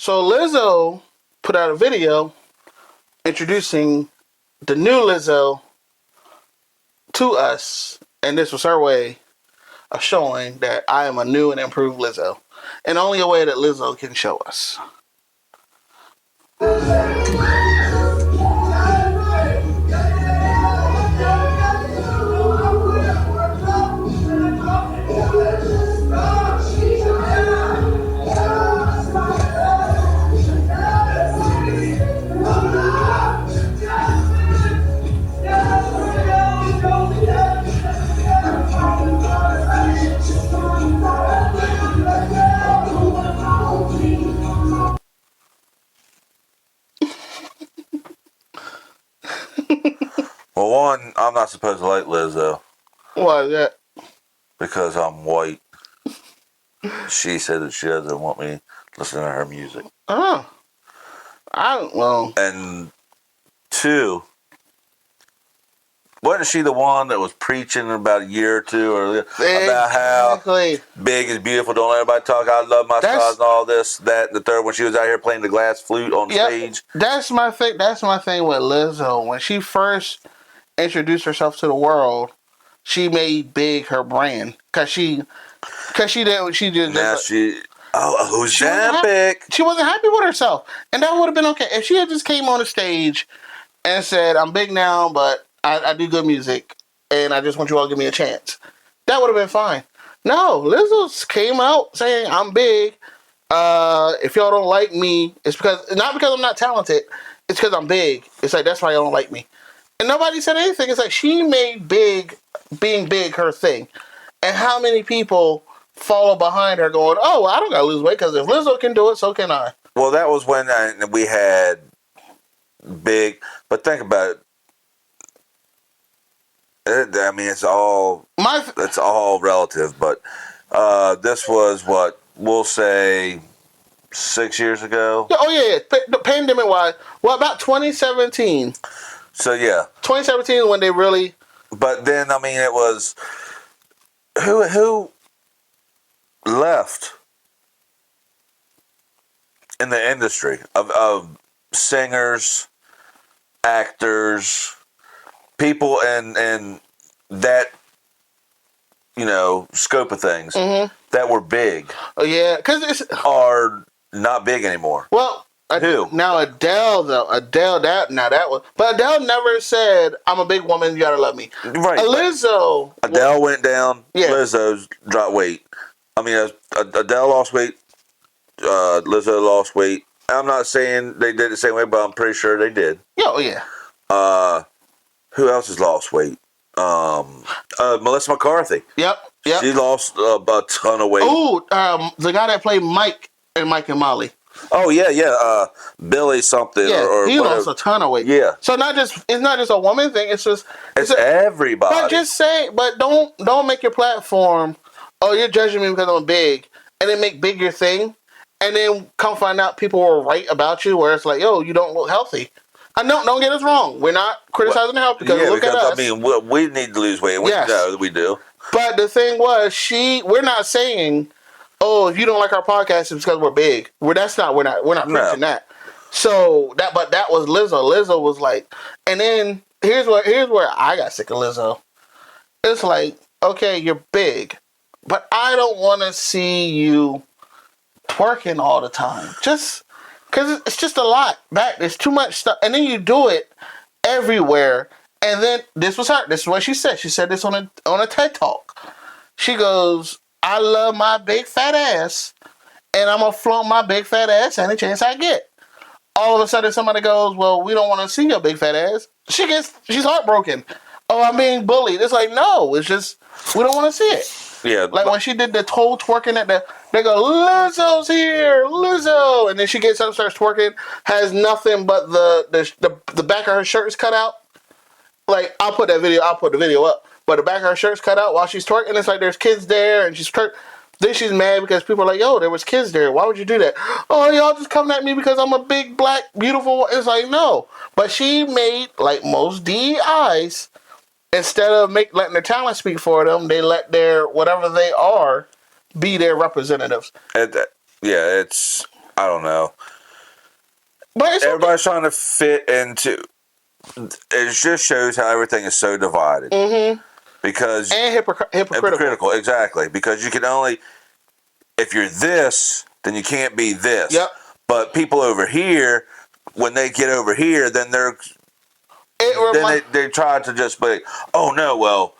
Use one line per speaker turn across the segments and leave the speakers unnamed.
So Lizzo put out a video introducing the new Lizzo to us, and this was her way of showing that I am a new and improved Lizzo, and only a way that Lizzo can show us.
Well, one, I'm not supposed to like Lizzo
Why is that?
because I'm white. She said that she doesn't want me listening to her music.
Oh, well.
And two, wasn't she the one that was preaching about a year or two earlier about how big is beautiful, don't let everybody talk, I love my size and all this, that, and the third, when she was out here playing the glass flute on stage?
That's my thing. That's my thing with Lizzo. When she first introduced herself to the world, she made big her brand because she did. She did.
Now who's that big?
She wasn't happy with herself, and that would have been okay if she had just came on the stage and said, "I'm big now, but I do good music, and I just want you all to give me a chance." That would have been fine. No, Lizzo came out saying, "I'm big. If y'all don't like me, it's not because I'm not talented. It's because I'm big. It's like that's why y'all don't like me." And nobody said anything. It's like she made being big her thing. And how many people follow behind her going, "Oh, I don't got to lose weight because if Lizzo can do it, so can I."
Well, that was when we had big, but think about it. I mean, it's all relative, but this was what we'll say 6 years ago.
Oh yeah. The pandemic wise, well, about 2017.
So yeah,
2017 when they really.
But then I mean, it was who left in the industry of singers, actors, people in that scope of things that were big.
Oh yeah, because
are not big anymore.
Well,
who
now Adele though? But Adele never said, "I'm a big woman, you gotta love me."
Right.
Lizzo.
Adele went down. Yeah. Lizzo dropped weight. I mean, Adele lost weight. Lizzo lost weight. I'm not saying they did the same way, but I'm pretty sure they did.
Oh yeah.
Who else has lost weight? Melissa McCarthy.
Yep.
She lost a ton of weight.
Oh, the guy that played Mike and Molly.
Oh yeah. Billy something.
Yeah,
or
he
whatever.
lost a ton of weight.
Yeah.
So it's not just a woman thing. It's
everybody.
But just say, but don't make your platform. Oh, you're judging me because I'm big, and then make big your thing, and then come find out people were right about you. Where it's like, yo, you don't look healthy. Don't get us wrong. We're not criticizing the health because look at us.
I mean, we need to lose weight. We do.
But the thing was, we're not saying, oh, if you don't like our podcast, it's because we're big. We're not preaching that. So that was Lizzo. Lizzo was like, and then here's where I got sick of Lizzo. It's like, okay, you're big, but I don't want to see you twerking all the time. Just because it's just a lot. There's too much stuff, and then you do it everywhere. And then this was her. This is what she said. She said this on a TED Talk. She goes, "I love my big fat ass, and I'm gonna flaunt my big fat ass any chance I get." All of a sudden, somebody goes, "Well, we don't want to see your big fat ass." She's heartbroken. Oh, I'm being bullied. It's like, no, it's just we don't want to see it.
Yeah.
Like when she did the toe twerking they go, "Lizzo's here, Lizzo," and then she gets up, starts twerking, has nothing but the back of her shirt is cut out. Like, I'll put the video up. But the back of her shirt's cut out while she's twerking. It's like there's kids there and she's twerking. Then she's mad because people are like, yo, there was kids there. Why would you do that? Oh, y'all just coming at me because I'm a big, black, beautiful. It's like, no. But she made, like most DEIs, instead of letting their talent speak for them, they let their, whatever they are, be their representatives.
I don't know.
But
everybody's trying to fit into. It just shows how everything is so divided.
Mm-hmm.
Because
and hypocritical.
Exactly. Because you can only, if you're this, then you can't be this.
Yep.
But people over here, when they get over here, then they try to just be, oh no, well,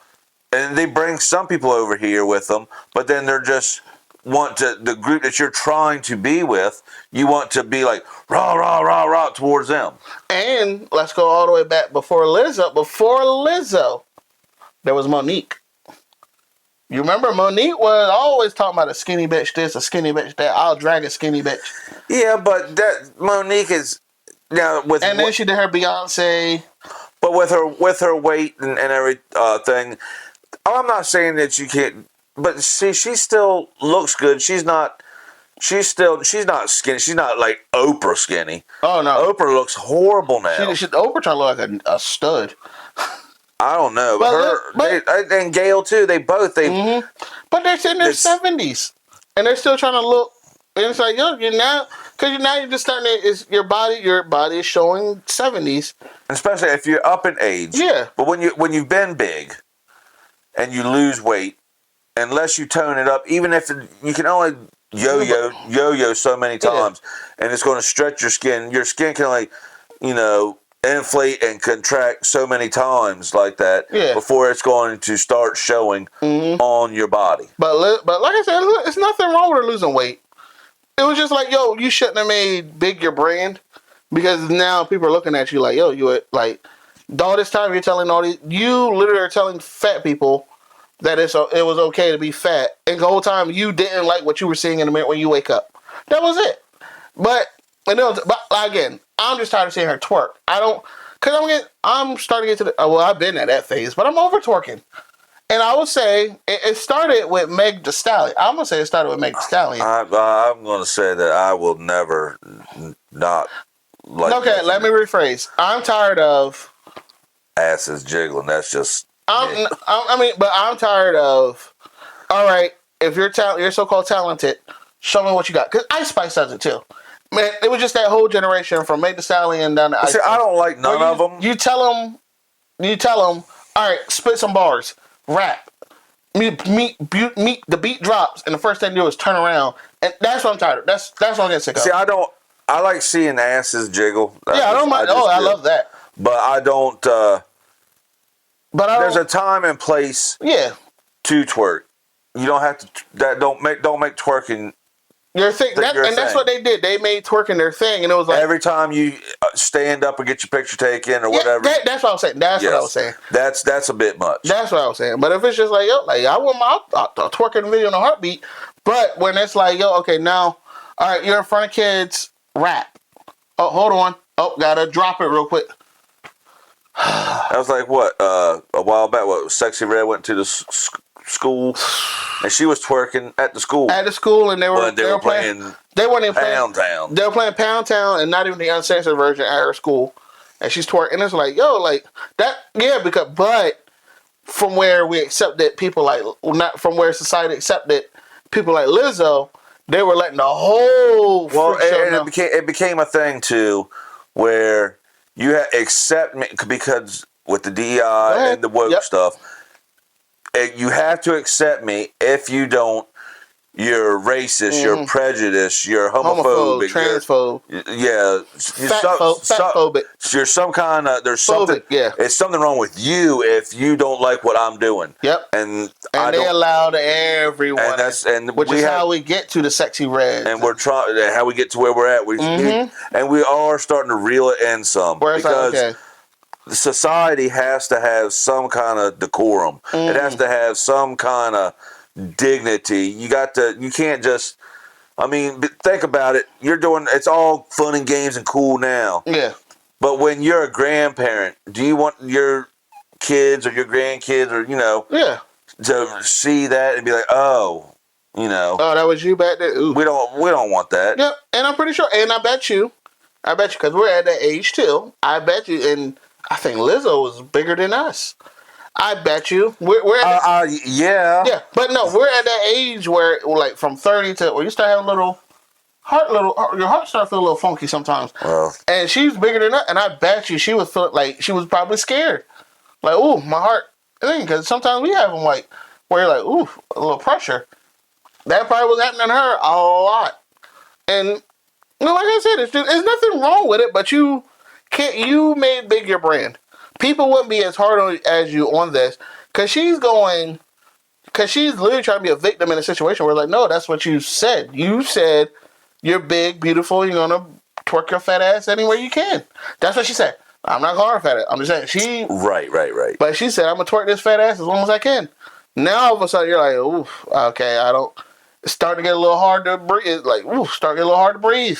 and they bring some people over here with them, but then they're just the group that you're trying to be with, you want to be like rah rah rah rah towards them.
And let's go all the way back before Lizzo, there was Monique. You remember Monique was always talking about a skinny bitch this, a skinny bitch that. I'll drag a skinny bitch.
Yeah, but that Monique is now with.
And then she did her Beyonce.
But with her weight and every thing, I'm not saying that you can't. But see, she still looks good. She's not skinny. She's not like Oprah skinny.
Oh no,
Oprah looks horrible now.
Oprah trying to look like a stud.
I don't know, but and Gail too.
Mm-hmm. But they're in their 70s, and they're still trying to look. And it's like you're now you're just starting to, your body is showing 70s,
especially if you're up in age.
Yeah.
But when you've been big, and you lose weight, unless you tone it up, even if you can only yo-yo so many times, and it's going to stretch your skin. Your skin can only, inflate and contract so many times like that before it's going to start showing on your body.
But like I said, it's nothing wrong with her losing weight. It was just like, yo, you shouldn't have made big your brand, because now people are looking at you like, yo, you like all this time you're telling you literally are telling fat people that it was okay to be fat, and the whole time you didn't like what you were seeing in the mirror when you wake up. That was it. But again, I'm just tired of seeing her twerk. I'm starting to get to the, well, I've been at that phase, but I'm over twerking. And I would say it started with Meg Thee Stallion. I'm going to say it started with Meg Thee Stallion.
I'm going to say that I will never not like.
Okay, let me rephrase. I'm tired of
asses jiggling. That's just.
but I'm tired of. All right, if you're so-called talented, show me what you got. Because Ice Spice does it too. Man, it was just that whole generation from Meg Thee Stallion down to Ice Spice.
I don't like none of them.
You tell them, all right, spit some bars, rap. The beat drops, and the first thing you do is turn around, and that's what I'm tired of. That's what I'm getting sick of.
See, I like seeing asses jiggle.
I don't mind. I love that.
But I don't. There's a time and place.
Yeah.
To twerk, you don't have to. Don't make twerking
your thing. That's what they did. They made twerking their thing, and it was like
every time you stand up or get your picture taken or whatever.
That's what I was saying. What I was saying.
That's a bit much.
That's what I was saying. But if it's just like, yo, like I want my twerking video in a heartbeat. But when it's like, yo, okay, now, all right, you're in front of kids, rap. Oh, hold on. Oh, gotta drop it real quick.
That was like what? A while back, what? Sexy Red went to the school, and she was twerking at the school.
At the school, and they were playing. They weren't even playing
Pound Town.
They were playing Pound Town, and not even the uncensored version at her school. And she's twerking. And it's like, yo, like that. Yeah, but from where we accepted people like, not from where society accepted people like Lizzo, they were letting the whole
it became a thing too, where you accept me because with the DEI and the woke stuff. You have to accept me. If you don't, you're racist, you're prejudiced, you're homophobic,
transphobe.
You're
fatphobic.
You're some kind of something.
Yeah,
it's something wrong with you if you don't like what I'm doing.
Yep.
And
they allowed everyone.
Which is
how we get to the Sexy Reds.
And we're trying how we get to where we're at. And we are starting to reel it in some because. Society has to have some kind of decorum. It has to have some kind of dignity. You can't just. I mean, think about it. It's all fun and games and cool now.
Yeah.
But when you're a grandparent, do you want your kids or your grandkids or to see that and be like, oh,
that was you back there. Ooh.
We don't want that.
Yep. And I'm pretty sure. And I bet you, because we're at that age too. I bet you, and I think Lizzo was bigger than us. I bet you. We're at
yeah.
Yeah, but no, we're at that age where, like, from 30 to where you start having little your heart starts to feel a little funky sometimes.
Well,
And she's bigger than that, and I bet you she was feel like she was probably scared. Like, ooh, my heart. Because sometimes we have them like where you're like, ooh, a little pressure. That probably was happening to her a lot. And like I said, there's nothing wrong with it, but you can't. You made big your brand. People wouldn't be as hard on as you on this because she's literally trying to be a victim in a situation where, like, no, that's what you said. You said you're big, beautiful, you're gonna twerk your fat ass anywhere you can. That's what she said. I'm not calling her fat ass. I'm just saying she.
Right.
But she said, I'm gonna twerk this fat ass as long as I can. Now all of a sudden you're like, oof, okay, I don't. It's starting to get a little hard to breathe. It's like, oof, starting to get a little hard to breathe.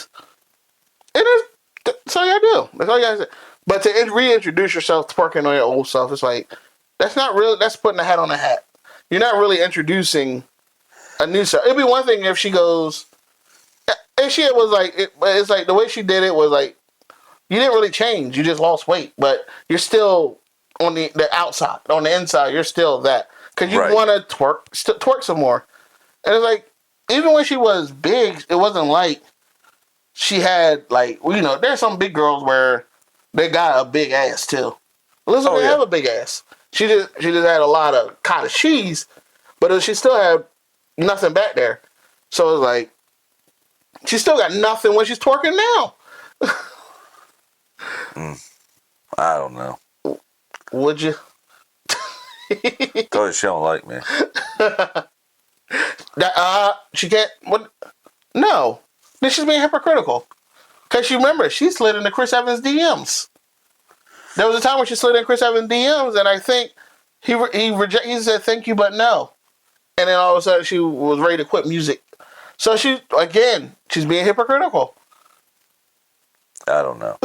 It is. That's all you gotta do. That's all you gotta say. But to reintroduce yourself twerking on your old self, it's like, that's not really. That's putting a hat on a hat. You're not really introducing a new self. It'd be one thing if she goes, if she was like, it's like the way she did it was like, you didn't really change. You just lost weight, but you're still on the outside. On the inside, you're still that because you want to twerk some more. And it's like, even when she was big, it wasn't like she had like, there's some big girls where they got a big ass too. Elizabeth didn't have a big ass. She just had a lot of cottage cheese, but she still had nothing back there. So it's like, she still got nothing when she's twerking now.
I don't know.
Would you?
Because she don't like me.
She can't. What? No. Then she's being hypocritical. Because you remember, she slid into Chris Evans' DMs. There was a time when she slid in Chris Evans' DMs, and I think he said thank you, but no. And then all of a sudden, she was ready to quit music. So she's being hypocritical.
I don't know.